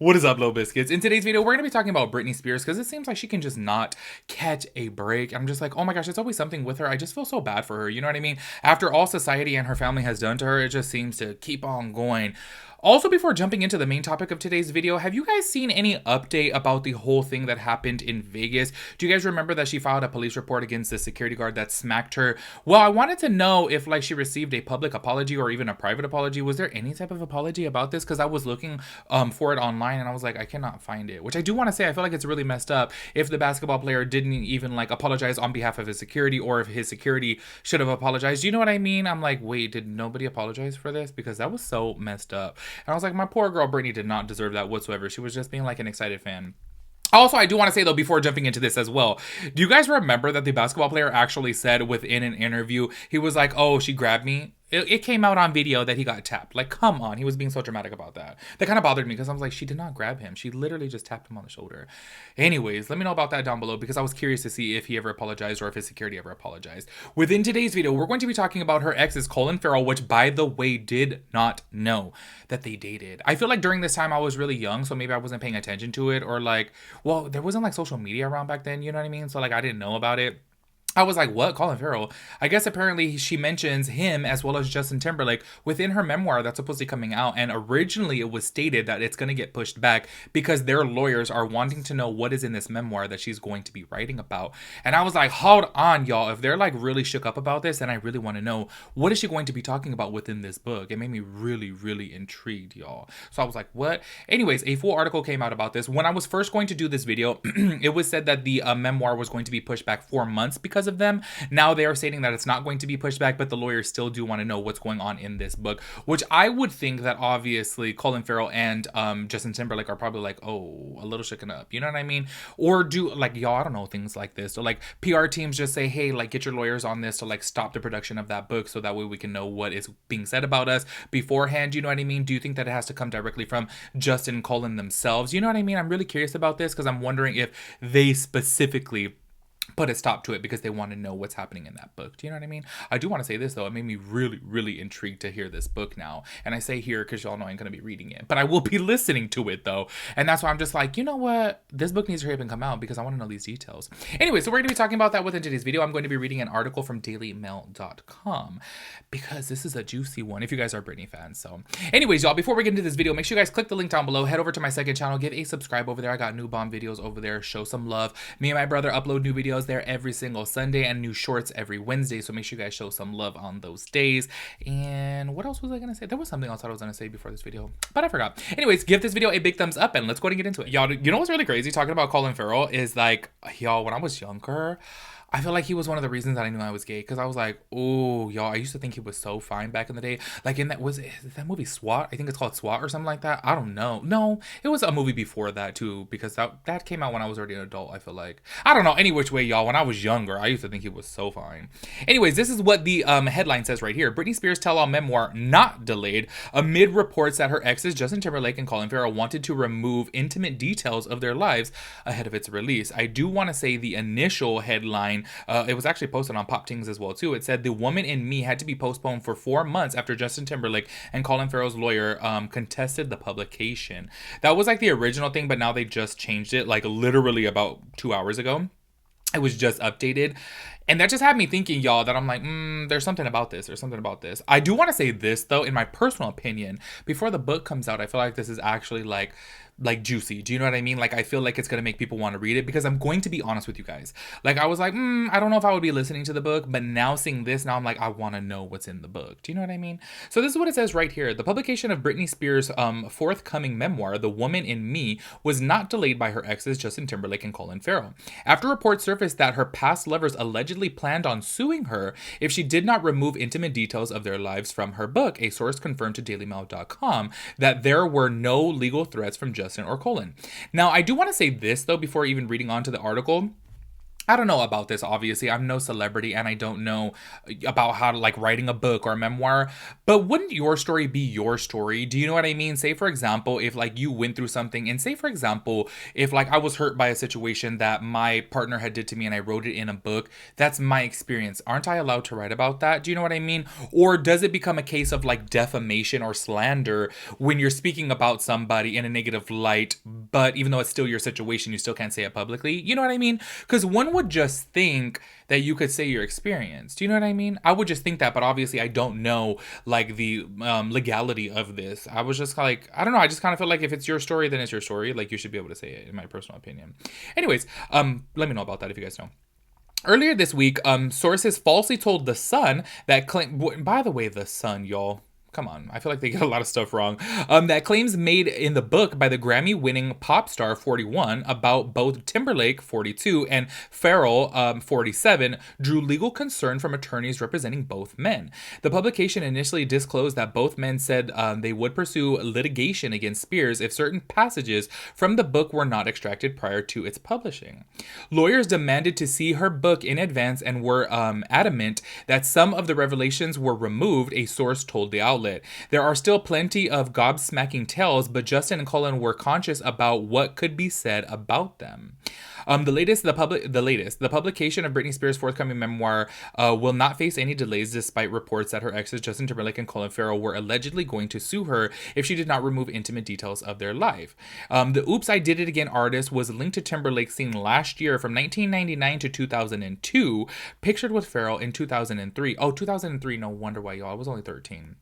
What is up, Low Biscuits? In today's video, we're going to be talking about Britney Spears because it seems like she can just not catch a break. I'm just like, oh my gosh, there's always something with her. I just feel so bad for her. You know what I mean? After all society and her family has done to her, it just seems to keep on going. Also, before jumping into the main topic of today's video, have you guys seen any update about the whole thing that happened in Vegas? Do you guys remember that she filed a police report against the security guard that smacked her? Well, I wanted to know if like she received a public apology or even a private apology. Was there any type of apology about this? Because I was looking for it online and I was like, I cannot find it. Which I do want to say, I feel like it's really messed up if the basketball player didn't even like apologize on behalf of his security, or if his security should have apologized. Do you know what I mean? I'm like, wait, did nobody apologize for this? Because that was so messed up. And I was like, my poor girl Britney did not deserve that whatsoever. She was just being like an excited fan. Also, I do want to say, though, before jumping into this as well, do you guys remember that the basketball player actually said within an interview, he was like, oh, she grabbed me? It came out on video that he got tapped. Like, come on. He was being so dramatic about that. That kind of bothered me because I was like, she did not grab him. She literally just tapped him on the shoulder. Anyways, let me know about that down below because I was curious to see if he ever apologized or if his security ever apologized. Within today's video, we're going to be talking about her exes, Collin Farrell, which, by the way, did not know that they dated. I feel like during this time I was really young, so maybe I wasn't paying attention to it, or like, well, there wasn't like social media around back then, you know what I mean? So like I didn't know about it. I was like, what? Collin Farrell? I guess apparently she mentions him as well as Justin Timberlake within her memoir that's supposed to be coming out. And originally it was stated that it's going to get pushed back because their lawyers are wanting to know what is in this memoir that she's going to be writing about. And I was like, hold on, y'all. If they're like really shook up about this, then I really want to know what is she going to be talking about within this book. It made me really, really intrigued, y'all. So I was like, what? Anyways, a full article came out about this. When I was first going to do this video, it was said that the memoir was going to be pushed back 4 months because of them. Now they are stating that it's not going to be pushed back, but the lawyers still do want to know what's going on in this book, which I would think that obviously Collin Farrell and Justin Timberlake are probably like, oh, a little shaken up, you know what I mean? Or do like, y'all, I don't know, things like this. So like PR teams just say, hey, like get your lawyers on this to like stop the production of that book so that way we can know what is being said about us beforehand, you know what I mean? Do you think that it has to come directly from Justin and Collin themselves? You know what I mean? I'm really curious about this because I'm wondering if they specifically put a stop to it because they want to know what's happening in that book. Do you know what I mean? I do want to say this though. It made me really, really intrigued to hear this book now. And I say here because y'all know I'm going to be reading it. But I will be listening to it though. And that's why I'm just like, you know what? This book needs to hurry up and come out because I want to know these details. Anyway, so we're going to be talking about that within today's video. I'm going to be reading an article from dailymail.com because this is a juicy one if you guys are Britney fans. So anyways, y'all, before we get into this video, make sure you guys click the link down below. Head over to my second channel. Give a subscribe over there. I got new bomb videos over there. Show some love. Me and my brother upload new videos there every single Sunday and new shorts every Wednesday, so make sure you guys show some love on those days. And what else was I gonna say? There was something else I was gonna say before this video, but I forgot. Anyways, give this video a big thumbs up and let's go ahead and get into it. Y'all, you know what's really crazy talking about Collin Farrell is like, y'all, when I was younger, I feel like he was one of the reasons that I knew I was gay because I was like, oh, y'all, I used to think he was so fine back in the day. Like in that, is that movie SWAT? I think it's called SWAT or something like that. I don't know. No, it was a movie before that too because that came out when I was already an adult, I feel like. I don't know. Any which way, y'all, when I was younger, I used to think he was so fine. Anyways, this is what the headline says right here. Britney Spears tell-all memoir not delayed amid reports that her exes Justin Timberlake and Collin Farrell wanted to remove intimate details of their lives ahead of its release. I do want to say the initial headline, it was actually posted on Pop Tings as well too. It said The Woman in Me had to be postponed for 4 months after Justin Timberlake and Collin Farrell's lawyer contested the publication. That was like the original thing, but now they just changed it like literally about 2 hours ago. It was just updated. And that just had me thinking, y'all, that I'm like, there's something about this. There's something about this. I do want to say this, though, in my personal opinion, before the book comes out, I feel like this is actually like juicy. Do you know what I mean? Like, I feel like it's going to make people want to read it because I'm going to be honest with you guys. Like, I was like, I don't know if I would be listening to the book, but now seeing this, now I'm like, I want to know what's in the book. Do you know what I mean? So this is what it says right here. The publication of Britney Spears' forthcoming memoir, The Woman in Me, was not delayed by her exes, Justin Timberlake and Collin Farrell. After reports surfaced that her past lovers allegedly planned on suing her if she did not remove intimate details of their lives from her book, a source confirmed to dailymail.com that there were no legal threats from Justin or Collin. Now, I do want to say this, though, before even reading on to the article. I don't know about this, obviously. I'm no celebrity and I don't know about how to like writing a book or a memoir, but wouldn't your story be your story? Do you know what I mean? Say, for example, if like you went through something, and say, for example, if like I was hurt by a situation that my partner had did to me and I wrote it in a book, that's my experience. Aren't I allowed to write about that? Do you know what I mean? Or does it become a case of like defamation or slander when you're speaking about somebody in a negative light, but even though it's still your situation, you still can't say it publicly? You know what I mean? Because one would just think that you could say your experience. Do you know what I mean? I would just think that, but obviously I don't know like the legality of this. I was just like, I don't know. I just kind of feel like if it's your story, then it's your story. Like you should be able to say it, in my personal opinion. Anyways, let me know about that if you guys know. Earlier this week, sources falsely told The Sun that claim. By the way, The Sun, y'all. Come on, I feel like they get a lot of stuff wrong. That claims made in the book by the Grammy-winning pop star 41 about both Timberlake 42 and Farrell 47 drew legal concern from attorneys representing both men. The publication initially disclosed that both men said they would pursue litigation against Spears if certain passages from the book were not extracted prior to its publishing. Lawyers demanded to see her book in advance and were adamant that some of the revelations were removed, a source told the outlet. There are still plenty of gobsmacking tales, but Justin and Collin were conscious about what could be said about them. The publication of Britney Spears' forthcoming memoir will not face any delays, despite reports that her exes Justin Timberlake and Colin Farrell were allegedly going to sue her if she did not remove intimate details of their life. The Oops, I Did It Again artist was linked to Timberlake seen last year from 1999 to 2002, pictured with Farrell in 2003. Oh, 2003, no wonder why, y'all. I was only 13.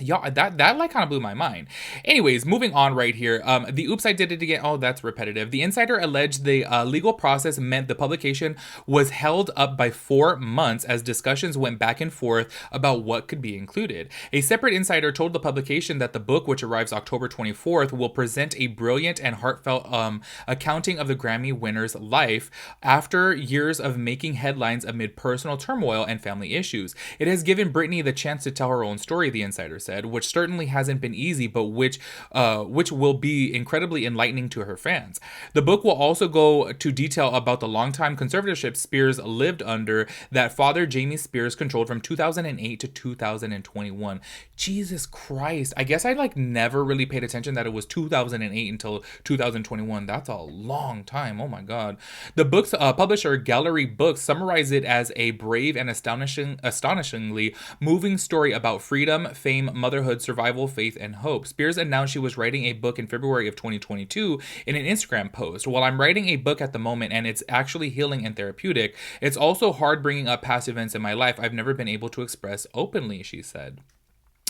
Yeah, that like kind of blew my mind. Anyways, moving on right here. The Oops, I Did It Again. Oh, that's repetitive. The insider alleged the legal process meant the publication was held up by 4 months as discussions went back and forth about what could be included. A separate insider told the publication that the book, which arrives October 24th, will present a brilliant and heartfelt accounting of the Grammy winner's life after years of making headlines amid personal turmoil and family issues. It has given Britney the chance to tell her own story, the insider said, which certainly hasn't been easy, but which will be incredibly enlightening to her fans. The book will also go to detail about the longtime conservatorship Spears lived under that father Jamie Spears controlled from 2008 to 2021. Jesus Christ. I guess I like never really paid attention that it was 2008 until 2021. That's a long time. Oh my God. The book's publisher Gallery Books summarized it as a brave and astonishingly moving story about freedom, fame, motherhood, survival, faith, and hope. Spears announced she was writing a book in February of 2022 in an Instagram post. While I'm writing a book at the moment and it's actually healing and therapeutic, it's also hard bringing up past events in my life I've never been able to express openly, she said.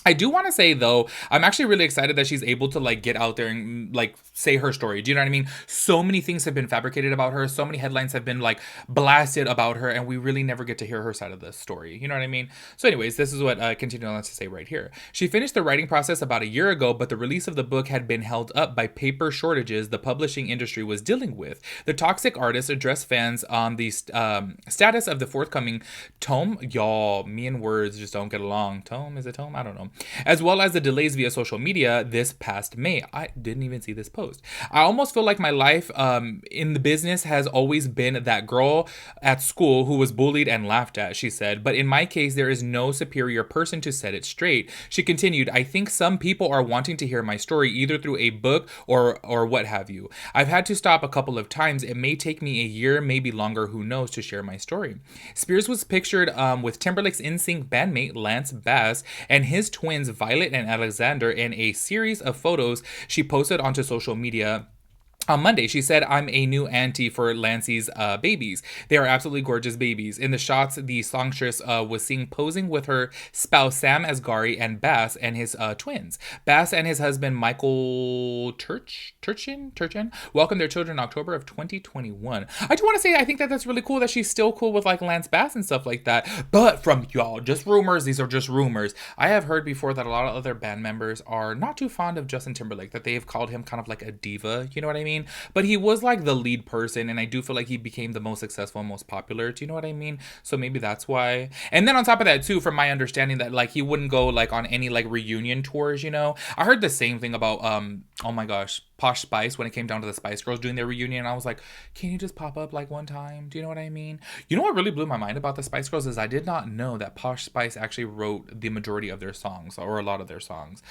I do want to say, though, I'm actually really excited that she's able to, like, get out there and, like, say her story. Do you know what I mean? So many things have been fabricated about her. So many headlines have been, like, blasted about her, and we really never get to hear her side of the story. You know what I mean? So anyways, this is what Continuing on to say right here. She finished the writing process about a year ago, but the release of the book had been held up by paper shortages the publishing industry was dealing with. The toxic artist addressed fans on the status of the forthcoming tome. Y'all, me and words just don't get along. Tome? Is it tome? I don't know. As well as the delays via social media this past May. I didn't even see this post. I almost feel like my life in the business has always been that girl at school who was bullied and laughed at, she said. But in my case, there is no superior person to set it straight. She continued, I think some people are wanting to hear my story either through a book or what have you. I've had to stop a couple of times. It may take me a year, maybe longer, who knows, to share my story. Spears was pictured with Timberlake's NSYNC bandmate Lance Bass and his twins Violet and Alexander in a series of photos she posted onto social media. On Monday, she said, I'm a new auntie for Lancey's babies. They are absolutely gorgeous babies. In the shots, the songstress was seen posing with her spouse, Sam Asghari, and Bass and his twins. Bass and his husband, Michael Turchin, welcomed their children in October of 2021. I do want to say, I think that that's really cool that she's still cool with, like, Lance Bass and stuff like that. But from y'all, just rumors. These are just rumors. I have heard before that a lot of other band members are not too fond of Justin Timberlake, that they have called him kind of like a diva. You know what I mean? mean? But he was like the lead person, and I do feel like he became the most successful and most popular. Do you know what I mean? So maybe that's why. And then on top of that too, from my understanding, that like he wouldn't go like on any like reunion tours, you know. I heard the same thing about oh my gosh, Posh Spice, when it came down to the Spice Girls doing their reunion. I was like, can you just pop up like one time? Do you know what I mean? You know what really blew my mind about the Spice Girls is I did not know that Posh Spice actually wrote the majority of their songs, or a lot of their songs.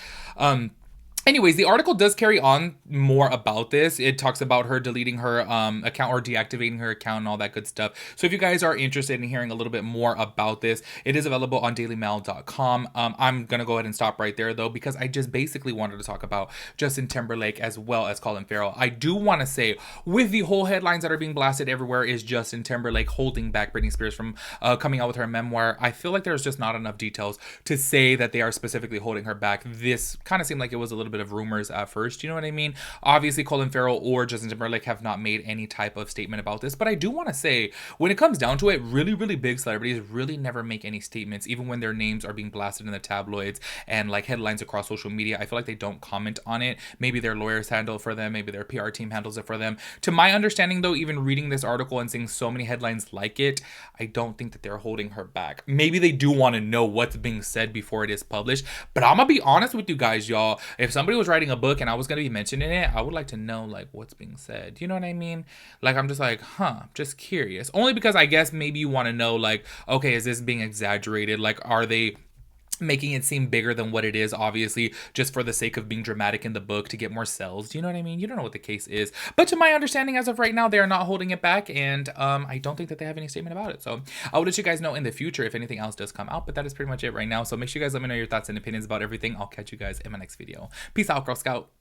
Anyways, the article does carry on more about this. It talks about her deleting her account, or deactivating her account, and all that good stuff. So if you guys are interested in hearing a little bit more about this, it is available on dailymail.com. I'm going to go ahead and stop right there, though, because I just basically wanted to talk about Justin Timberlake as well as Colin Farrell. I do want to say, with the whole headlines that are being blasted everywhere, is Justin Timberlake holding back Britney Spears from coming out with her memoir. I feel like there's just not enough details to say that they are specifically holding her back. This kind of seemed like it was a little bit of rumors at first, you know what I mean? Obviously, Colin Farrell or Justin Timberlake have not made any type of statement about this, but I do want to say, when it comes down to it, really, really big celebrities really never make any statements, even when their names are being blasted in the tabloids and like headlines across social media. I feel like they don't comment on it. Maybe their lawyers handle it for them, maybe their PR team handles it for them. To my understanding, though, even reading this article and seeing so many headlines like it, I don't think that they're holding her back. Maybe they do want to know what's being said before it is published, but I'm gonna be honest with you guys, y'all. If somebody was writing a book and I was going to be mentioning it, I would like to know like what's being said. You know what I mean? Like, I'm just like, just curious. Only because I guess maybe you want to know like, okay, is this being exaggerated? Like, are they making it seem bigger than what it is, obviously, just for the sake of being dramatic in the book to get more sales? Do you know what I mean? You don't know what the case is. But to my understanding, as of right now, they are not holding it back, and I don't think that they have any statement about it. So I will let you guys know in the future if anything else does come out, but that is pretty much it right now. So make sure you guys let me know your thoughts and opinions about everything. I'll catch you guys in my next video. Peace out, Girl Scout.